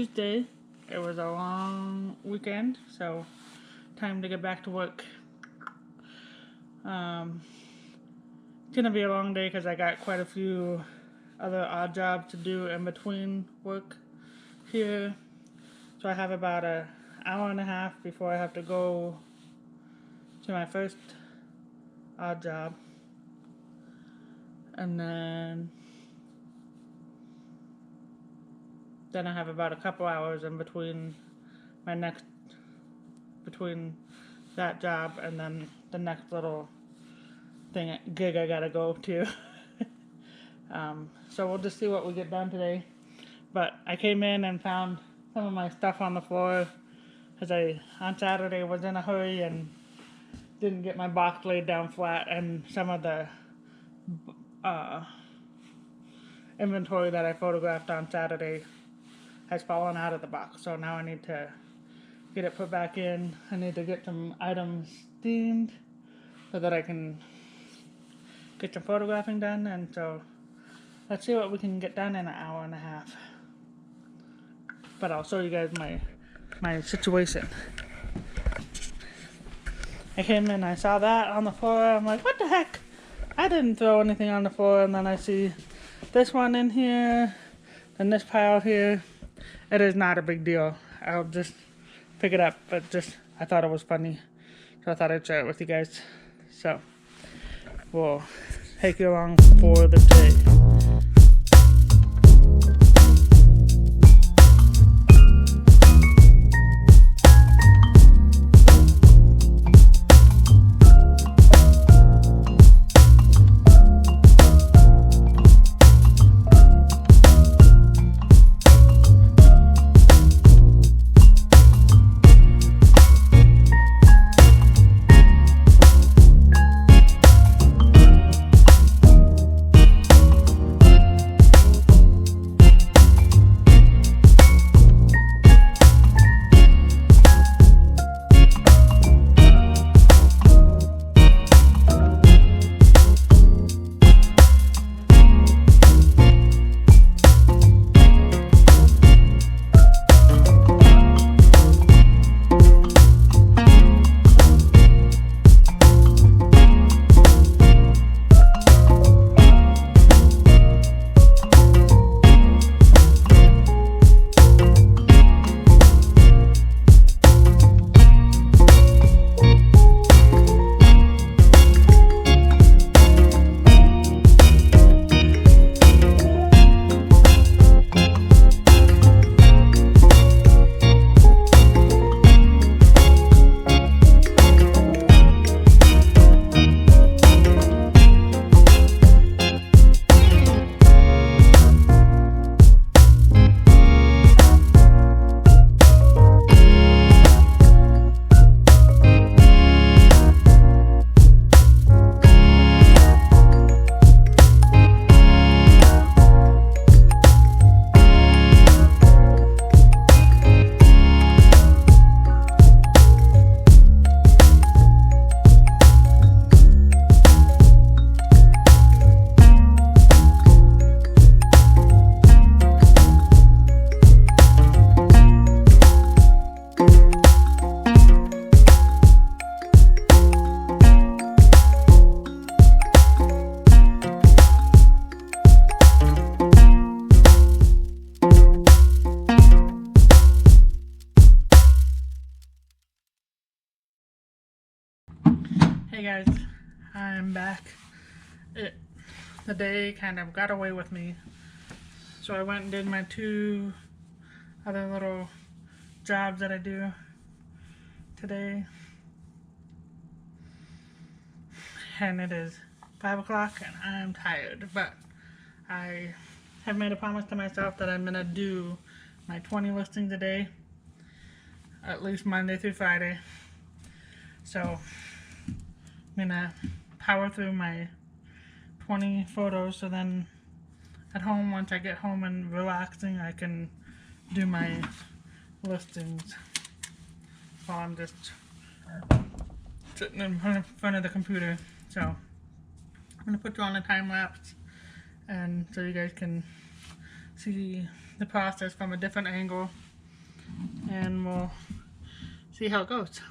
Tuesday. It was a long weekend, so time to get back to work. It's gonna be a long day because I got quite a few other odd jobs to do in between work here. So I have about an hour and a half before I have to go to my first odd job. And then I have about a couple hours in between between that job and then the next little gig I gotta go to. So we'll just see what we get done today. But I came in and found some of my stuff on the floor because I on Saturday was in a hurry and didn't get my box laid down flat, and some of the inventory that I photographed on Saturday has fallen out of the box. So now I need to get it put back in. I need to get some items steamed so that I can get some photographing done. And so let's see what we can get done in an hour and a half. But I'll show you guys my situation. I came in, I saw that on the floor. I'm like, what the heck? I didn't throw anything on the floor. And then I see this one in here and this pile here. It is not a big deal. I'll just pick it up, but I thought it was funny, so I thought I'd share it with you guys. So we'll take you along for the day. Hey guys, I'm back. The day kind of got away with me, so I went and did my 2 other little jobs that I do today, and it is 5 o'clock and I'm tired, but I have made a promise to myself that I'm gonna do my 20 listings a day, at least Monday through Friday. So I'm gonna power through my 20 photos, so then at home, once I get home and relaxing, I can do my listings while I'm just sitting in front of the computer. So I'm gonna put you on a time lapse, and so you guys can see the process from a different angle. and we'll see how it goes.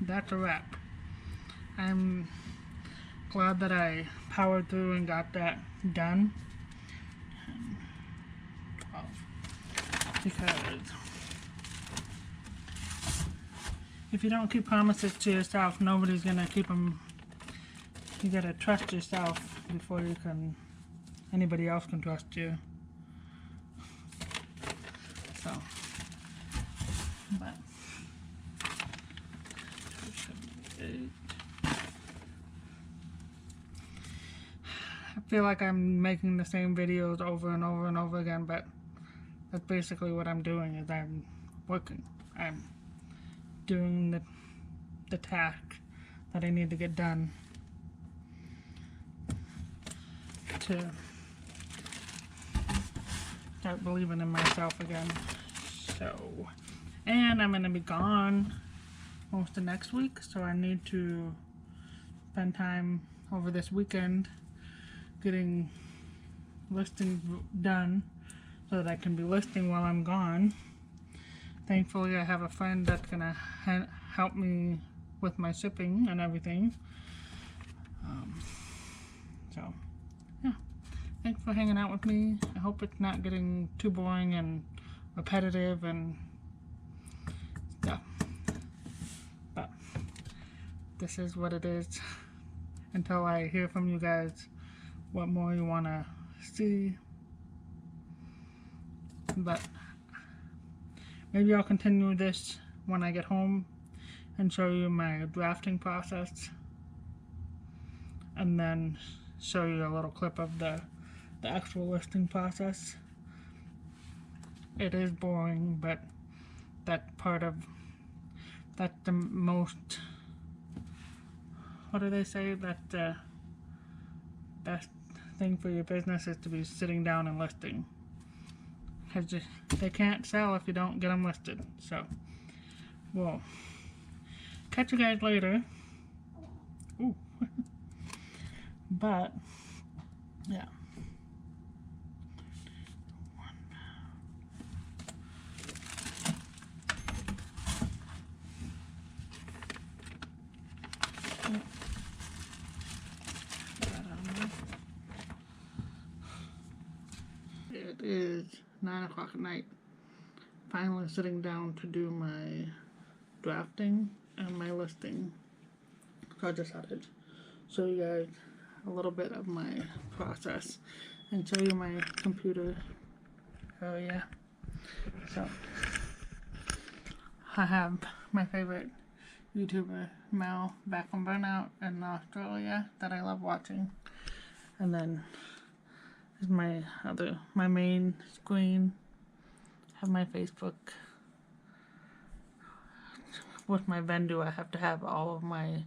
That's a wrap. I'm glad that I powered through and got that done. Because if you don't keep promises to yourself, nobody's gonna keep them. You gotta trust yourself before you can, anybody else can trust you. So, but 278. feel like I'm making the same videos over and over and over again, but that's basically what I'm doing. Is I'm working. I'm doing the task that I need to get done to start believing in myself again. So, and I'm gonna be gone most of next week, so I need to spend time over this weekend getting listings done so that I can be listing while I'm gone. Thankfully, I have a friend that's gonna help me with my shipping and everything. So, yeah. Thanks for hanging out with me. I hope it's not getting too boring and repetitive and stuff. But this is what it is. Until I hear from you guys what more you want to see. But maybe I'll continue this when I get home and show you my drafting process, and then show you a little clip of the actual listing process. It is boring, but that's the most, what do they say, that the best thing for your business is to be sitting down and listing, because they can't sell if you don't get them listed. So, well, catch you guys later. Ooh. But yeah, it is 9 o'clock at night. Finally sitting down to do my drafting and my listing. So I just had to show you guys a little bit of my process and show you my computer. Oh yeah. So I have my favorite YouTuber, Mel, back from Burnout in Australia, that I love watching. And then is my main screen. Have my Facebook. With my Vendu, I have to have all of my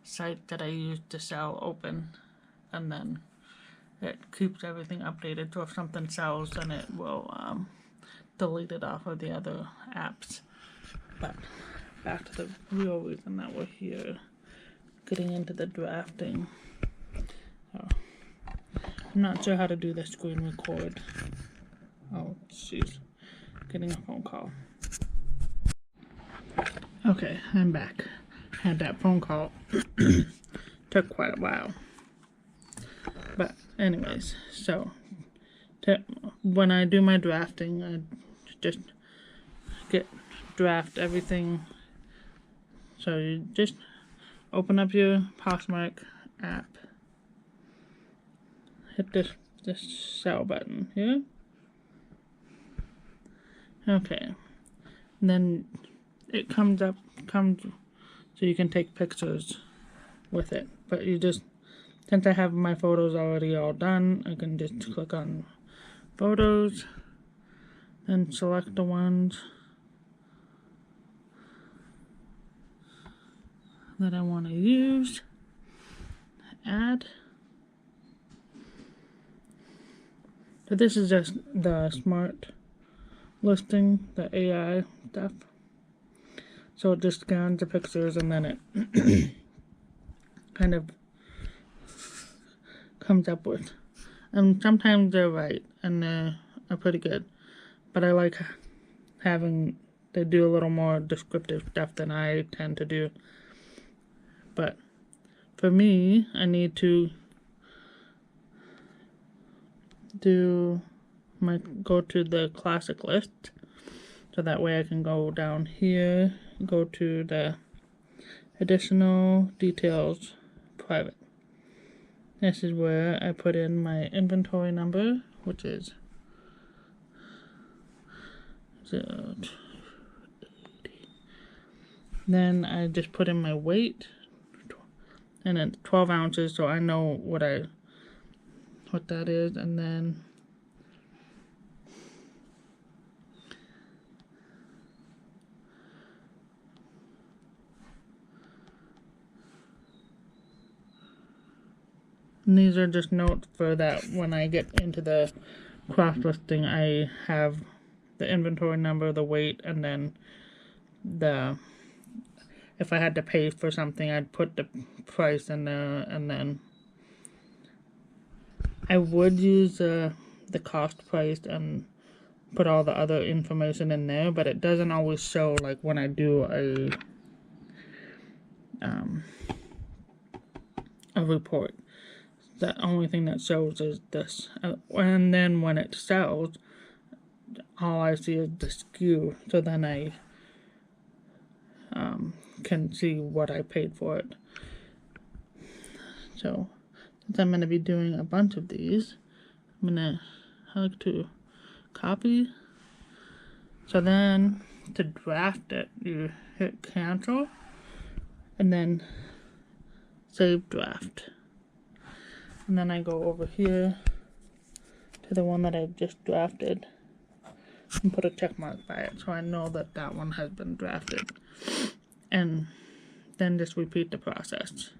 site that I use to sell open, and then it keeps everything updated, so if something sells, then it will delete it off of the other apps. But back to the real reason that we're here, getting into the drafting. So, I'm not sure how to do the screen record. Oh, jeez. Getting a phone call. Okay, I'm back. Had that phone call. Took quite a while. But anyways, so when I do my drafting, I just draft everything. So you just open up your Poshmark app. Hit this sell button here. Okay. And then it comes so you can take pictures with it. But you just, since I have my photos already all done, I can just click on photos and select the ones that I want to use. Add. So this is just the smart listing, the AI stuff. So it just scans the pictures and then it kind of comes up with. And sometimes they're right and they're pretty good. But I like having they do a little more descriptive stuff than I tend to do. But for me, I need to go to the classic list. So that way I can go down here, go to the additional details, private. This is where I put in my inventory number, which is 080. Then I just put in my weight, and it's 12 ounces, so I know what what that is, and then these are just notes for that when I get into the cross listing, I have the inventory number, the weight, and then if I had to pay for something, I'd put the price in there, and then I would use the cost price and put all the other information in there, but it doesn't always show, like when I do a report. The only thing that shows is this, and then when it sells, all I see is the SKU, so then I can see what I paid for it. So since I'm going to be doing a bunch of these, I like to copy. So then to draft it, you hit cancel and then save draft. And then I go over here to the one that I just drafted and put a check mark by it so I know that that one has been drafted. And then just repeat the process.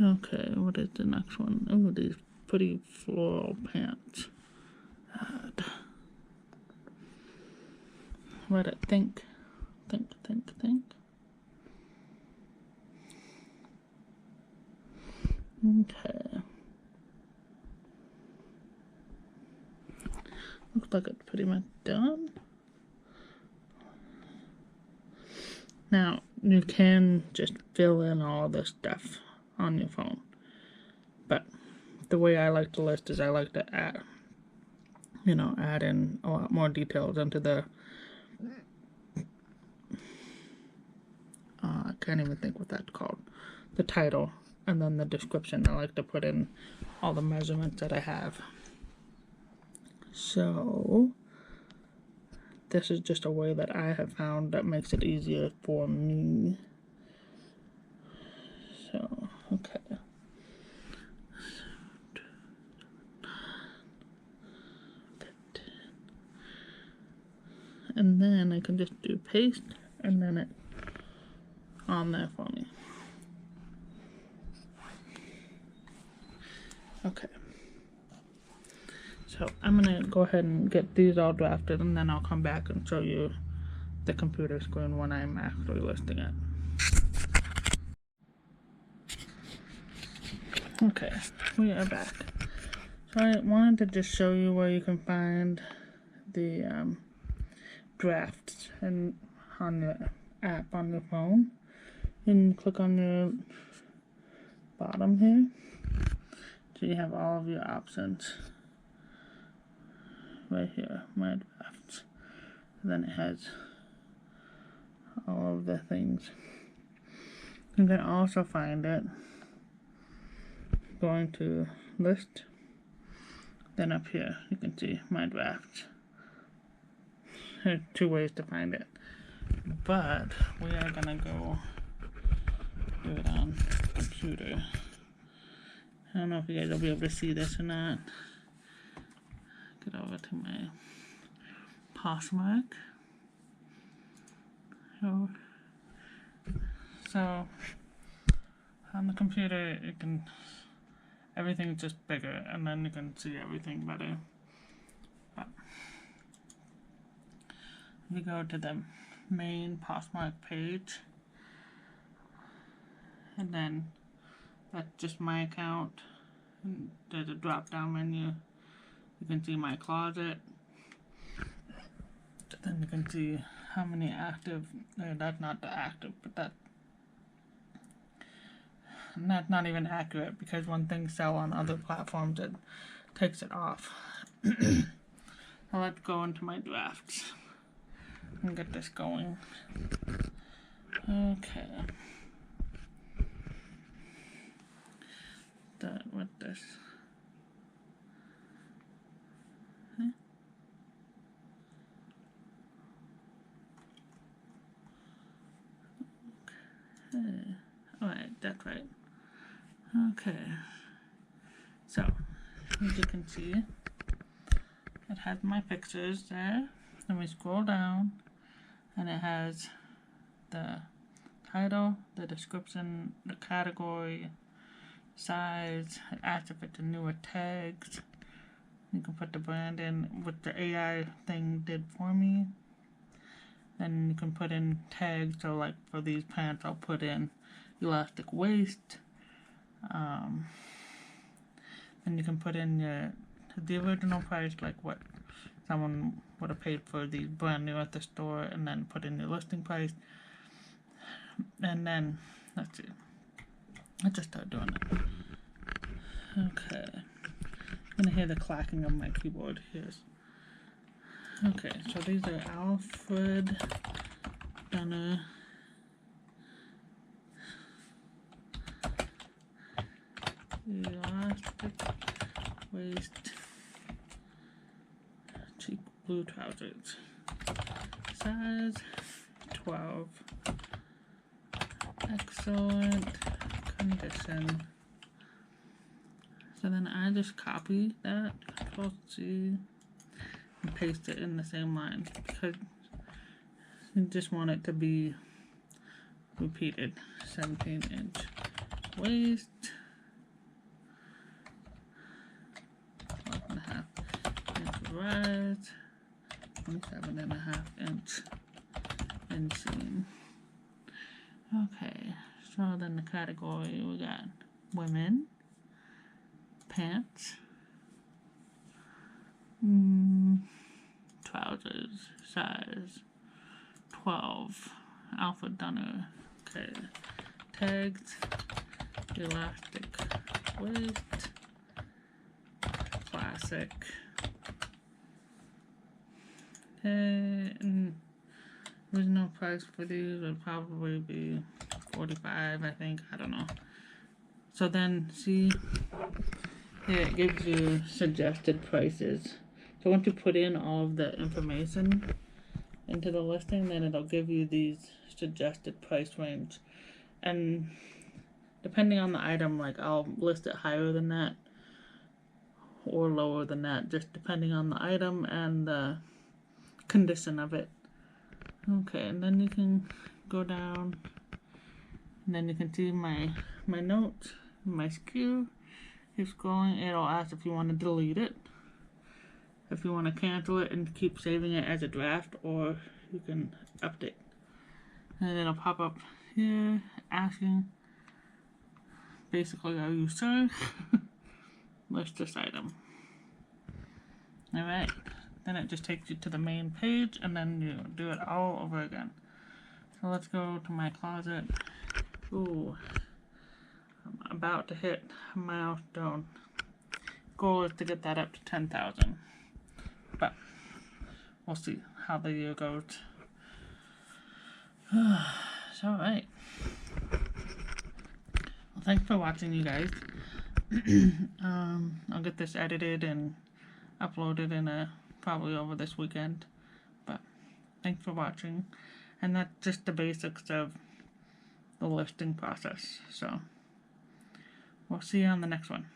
Okay, what is the next one? Oh, these pretty floral pants. Let it think. Think. Okay. Looks like it's pretty much done. Now, you can just fill in all this stuff on your phone. But the way I like to list is I like to add in a lot more details into the I can't even think what that's called. The title, and then the description. I like to put in all the measurements that I have. So this is just a way that I have found that makes it easier for me. So, okay. And then I can just do paste, and then it's on there for me. Okay. So I'm gonna go ahead and get these all drafted, and then I'll come back and show you the computer screen when I'm actually listing it. Okay, we are back. So I wanted to just show you where you can find the drafts and on the app on your phone. And click on the bottom here. So you have all of your options right here, my drafts. And then it has all of the things. You can also find it going to list. Then up here you can see my drafts. There are two ways to find it, but we are gonna go do it on computer. I don't know if you guys will be able to see this or not. Get over to my Poshmark. So on the computer, everything's just bigger, and then you can see everything better. But if you go to the main Poshmark page, and then that's just my account. And there's a drop-down menu. You can see my closet. Then you can see how many active. That's not the active, but that's not even accurate, because when things sell on other platforms, it takes it off. Now let's go into my drafts and get this going. Okay. Start with this. Okay. Alright, that's right. Okay, so as you can see, it has my pictures there. Then we scroll down, and it has the title, the description, the category, size. It asks if it's a newer tags. You can put the brand in, what the AI thing did for me. Then you can put in tags. So like for these pants, I'll put in elastic waist. Then you can put in the original price, like what someone would have paid for these brand new at the store, and then put in your listing price. And then, let's see. Let's just start doing it. Okay. I'm gonna hear the clacking of my keyboard here. Okay, so these are Alfred Dunner elastic waist cheap blue trousers. Size 12. Excellent condition. So then I just copy that, Control C, and paste it in the same line because you just want it to be repeated. 17-inch waist, 12.5-inch rise, 27.5-inch inseam. Okay, so then the category we got women, pants, trousers, size 12, Alpha Dunner. Okay, tags, elastic waist, classic. And original price for these would probably be $45, I think. I don't know. So then, see, here it gives you suggested prices. So once you put in all of the information into the listing, then it'll give you these suggested price range. And depending on the item, like I'll list it higher than that or lower than that, just depending on the item and the condition of it. Okay, and then you can go down, and then you can see my notes, my SKU. Keep scrolling, it'll ask if you want to delete it, if you want to cancel it and keep saving it as a draft, or you can update. And it'll pop up here asking, basically, are you sure? List this item. Alright. Then it just takes you to the main page, and then you do it all over again. So let's go to my closet. Ooh, I'm about to hit a milestone. Goal is to get that up to 10,000. But we'll see how the year goes. So, alright. Well, thanks for watching, you guys. I'll get this edited and uploaded in probably over this weekend. But thanks for watching. And that's just the basics of the listing process. So we'll see you on the next one.